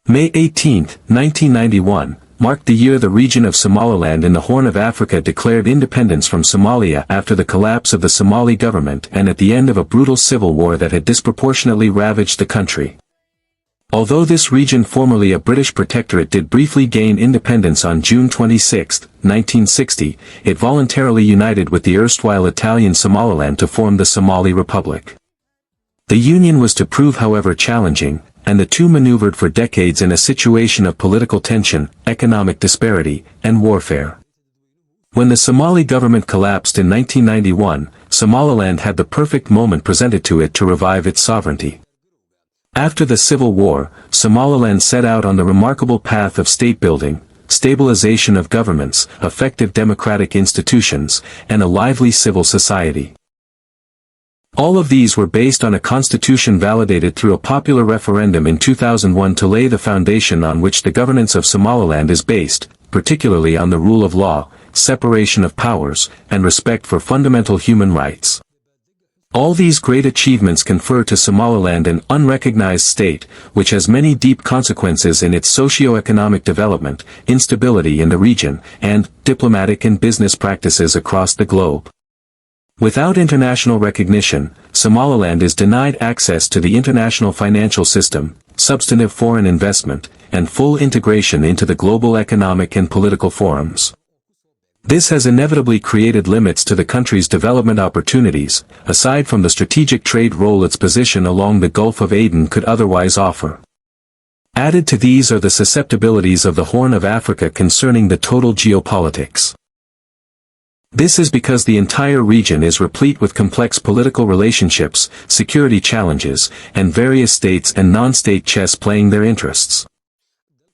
May 18, 1991, marked the year the region of Somaliland in the Horn of Africa declared independence from Somalia after the collapse of the Somali government and at the end of a brutal civil war that had disproportionately ravaged the country. Although this region, formerly a British protectorate, did briefly gain independence on June 26, 1960, it voluntarily united with the erstwhile Italian Somaliland to form the Somali Republic. The union was to prove, however, challenging, and the two maneuvered for decades in a situation of political tension, economic disparity, and warfare. When the Somali government collapsed in 1991, Somaliland had the perfect moment presented to it to revive its sovereignty. After the civil war, Somaliland set out on the remarkable path of state building, stabilization of governments, effective democratic institutions, and a lively civil society. All of these were based on a constitution validated through a popular referendum in 2001 to lay the foundation on which the governance of Somaliland is based, particularly on the rule of law, separation of powers, and respect for fundamental human rights. All these great achievements confer to Somaliland an unrecognized state, which has many deep consequences in its socio-economic development, instability in the region, and diplomatic and business practices across the globe. Without international recognition, Somaliland is denied access to the international financial system, substantive foreign investment, and full integration into the global economic and political forums. This has inevitably created limits to the country's development opportunities, aside from the strategic trade role its position along the Gulf of Aden could otherwise offer. Added to these are the susceptibilities of the Horn of Africa concerning the total geopolitics. This is because the entire region is replete with complex political relationships, security challenges, and various states and non-state chess playing their interests.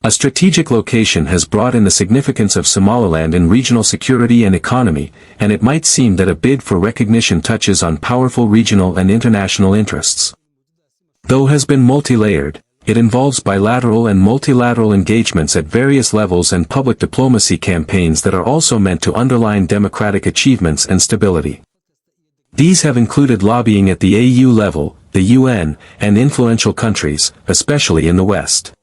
A strategic location has brought in the significance of Somaliland in regional security and economy, and it might seem that a bid for recognition touches on powerful regional and international interests. Though has been multi-layered, it involves bilateral and multilateral engagements at various levels and public diplomacy campaigns that are also meant to underline democratic achievements and stability. These have included lobbying at the AU level, the UN, and influential countries, especially in the West.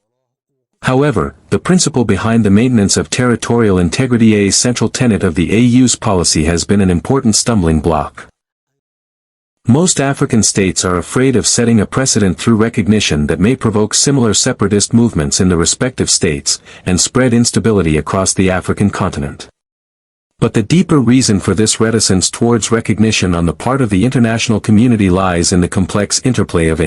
However, the principle behind the maintenance of territorial integrity, a central tenet of the AU's policy, has been an important stumbling block. Most African states are afraid of setting a precedent through recognition that may provoke similar separatist movements in the respective states, and spread instability across the African continent. But the deeper reason for this reticence towards recognition on the part of the international community lies in the complex interplay of